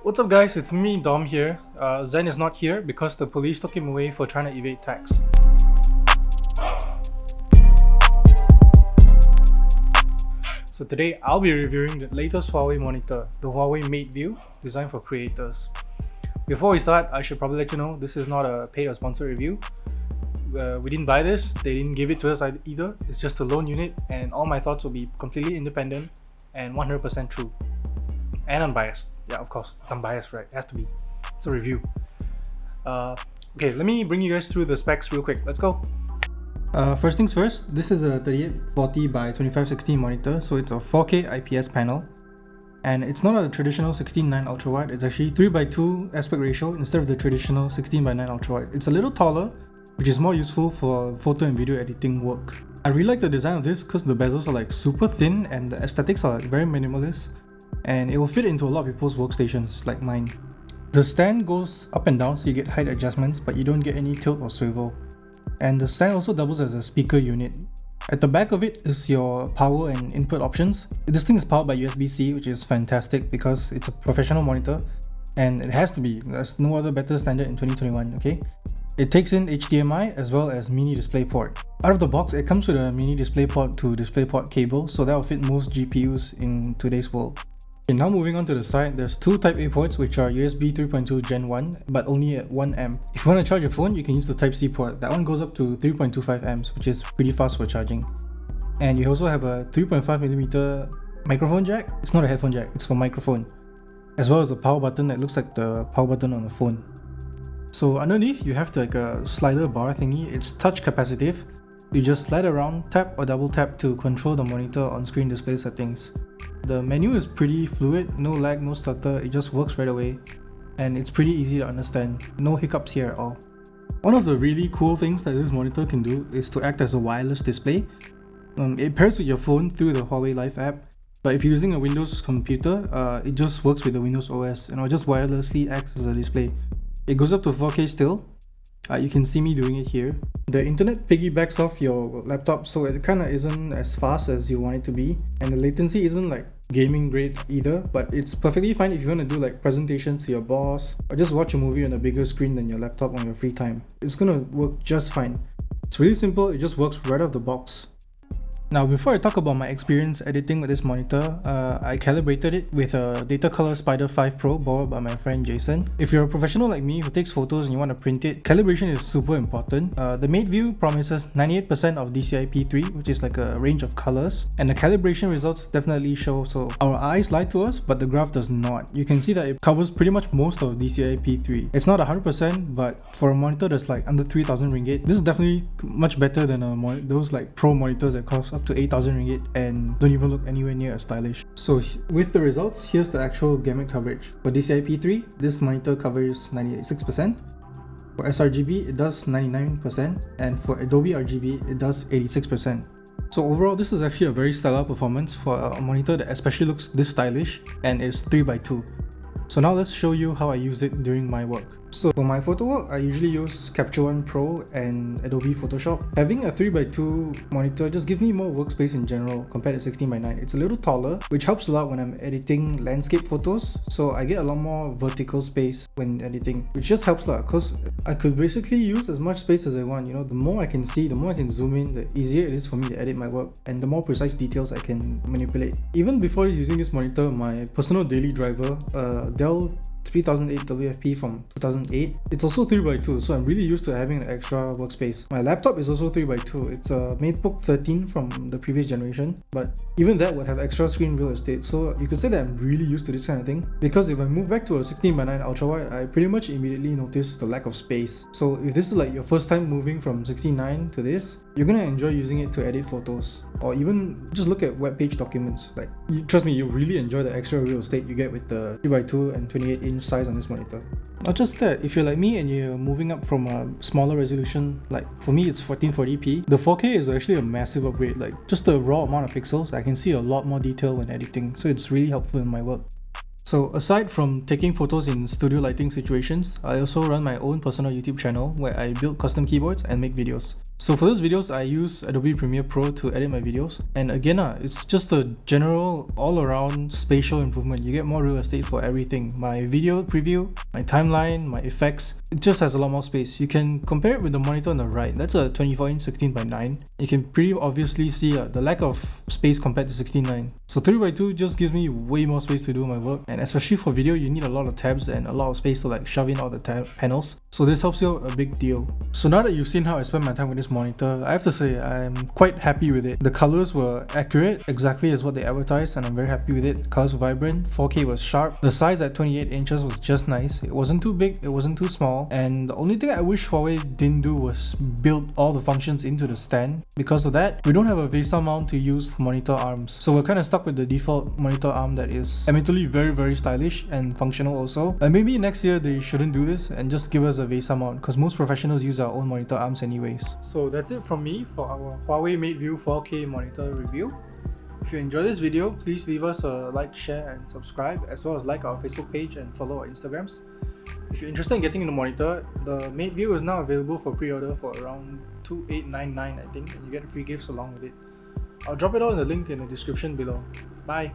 What's up guys, it's me Dom here. Zen is not here because the police took him away for trying to evade tax. So today I'll be reviewing the latest Huawei monitor, the HUAWEI MateView, designed for creators. Before we start, I should probably let you know this is not a paid or sponsored review. We didn't buy this, they didn't give it to us either. It's just a loan unit and all my thoughts will be completely independent and 100% true. And unbiased. Yeah, of course, it's unbiased, right? It has to be. It's a review. Okay, let me bring you guys through the specs real quick. Let's go. First things first, this is a 3840 by 2560 monitor, so it's a 4K IPS panel. And it's not a traditional 16:9 ultra wide, it's actually 3:2 aspect ratio instead of the traditional 16:9 ultra wide. It's a little taller, which is more useful for photo and video editing work. I really like the design of this because the bezels are like super thin and the aesthetics are like very minimalist, and it will fit into a lot of people's workstations like mine. The stand goes up and down so you get height adjustments, but you don't get any tilt or swivel. And the stand also doubles as a speaker unit. At the back of it is your power and input options. This thing is powered by USB-C, which is fantastic because it's a professional monitor and it has to be. There's no other better standard in 2021, okay? It takes in HDMI as well as mini DisplayPort. Out of the box, it comes with a mini DisplayPort to DisplayPort cable, so that will fit most GPUs in today's world. Okay, now moving on to the side, there's two Type A ports which are USB 3.2 Gen 1, but only at 1 amp. If you want to charge your phone, you can use the Type C port. That one goes up to 3.25 amps, which is pretty fast for charging. And you also have a 3.5mm microphone jack. It's not a headphone jack, it's for microphone. As well as a power button that looks like the power button on a phone. So underneath, you have like a slider bar thingy. It's touch capacitive. You just slide around, tap or double tap to control the monitor on-screen display settings. The menu is pretty fluid, no lag, no stutter, it just works right away. And it's pretty easy to understand, no hiccups here at all. One of the really cool things that this monitor can do is to act as a wireless display. It pairs with your phone through the Huawei Live app, but if you're using a Windows computer, it just works with the Windows OS and it just wirelessly acts as a display. It goes up to 4K still. You can see me doing it here. The internet piggybacks off your laptop, so it kinda isn't as fast as you want it to be, and the latency isn't like gaming grade either, but it's perfectly fine if you want to do like presentations to your boss or just watch a movie on a bigger screen than your laptop on your free time. It's gonna work just fine. It's really simple, it just works right out of the box. Now, before I talk about my experience editing with this monitor, I calibrated it with a Datacolor Spdyer 5 Pro borrowed by my friend Jason. If you're a professional like me who takes photos and you want to print it, calibration is super important. The MateView promises 98% of DCI-P3, which is like a range of colors, and the calibration results definitely show, so our eyes lie to us, but the graph does not. You can see that it covers pretty much most of DCI-P3. It's not 100%, but for a monitor that's like under 3,000 ringgit, this is definitely much better than those like pro monitors that cost up to 8,000 ringgit and don't even look anywhere near as stylish. So with the results, here's the actual gamut coverage. For DCI-P3, this monitor covers 96%. For sRGB, it does 99%, and for Adobe RGB, it does 86%. So overall, this is actually a very stellar performance for a monitor that especially looks this stylish and is 3:2. So now let's show you how I use it during my work. So for my photo work, I usually use Capture One Pro and Adobe Photoshop. Having a 3:2 monitor just gives me more workspace in general compared to 16:9. It's a little taller, which helps a lot when I'm editing landscape photos, so I get a lot more vertical space when editing, which just helps a lot because I could basically use as much space as I want. You know, the more I can see, the more I can zoom in, the easier it is for me to edit my work and the more precise details I can manipulate. Even before using this monitor, my personal daily driver, Dell 3008 WFP from 2008. It's also 3:2, so I'm really used to having an extra workspace. My laptop is also 3:2. It's a MateBook 13 from the previous generation, but even that would have extra screen real estate, so you could say that I'm really used to this kind of thing, because if I move back to a 16:9 ultra wide, I pretty much immediately notice the lack of space. So if this is like your first time moving from 16:9 to this, you're gonna enjoy using it to edit photos or even just look at web page documents. Like, trust me, you really enjoy the extra real estate you get with the 3:2 and 28-inch size on this monitor. Not just that, if you're like me and you're moving up from a smaller resolution, like for me it's 1440p, the 4K is actually a massive upgrade. Like just the raw amount of pixels, I can see a lot more detail when editing, so it's really helpful in my work. So aside from taking photos in studio lighting situations, I also run my own personal YouTube channel where I build custom keyboards and make videos. So for these videos, I use Adobe Premiere Pro to edit my videos. And again, it's just a general all-around spatial improvement. You get more real estate for everything. My video preview, my timeline, my effects, it just has a lot more space. You can compare it with the monitor on the right. That's a 24-inch 16:9. You can pretty obviously see the lack of space compared to 16:9. So 3x2 just gives me way more space to do my work. And especially for video, you need a lot of tabs and a lot of space to like shove in all the panels. So this helps you out a big deal. So now that you've seen how I spend my time with this monitor, I have to say I'm quite happy with it. The colors were accurate, exactly as what they advertised, and I'm very happy with it. Colors were vibrant, 4K was sharp. The size at 28 inches was just nice. It wasn't too big, it wasn't too small. And the only thing I wish Huawei didn't do was build all the functions into the stand. Because of that, we don't have a VESA mount to use monitor arms. So we're kind of stuck with the default monitor arm that is admittedly very stylish and functional also. And maybe next year they shouldn't do this and just give us a VESA mount, because most professionals use our own monitor arms anyways. So that's it from me for our HUAWEI MateView 4K monitor review. If you enjoyed this video, please leave us a like, share and subscribe, as well as like our Facebook page and follow our Instagrams. If you're interested in getting the monitor, the MateView is now available for pre-order for around $2,899 I think, and you get free gifts along with it. I'll drop it all in the link in the description below. Bye!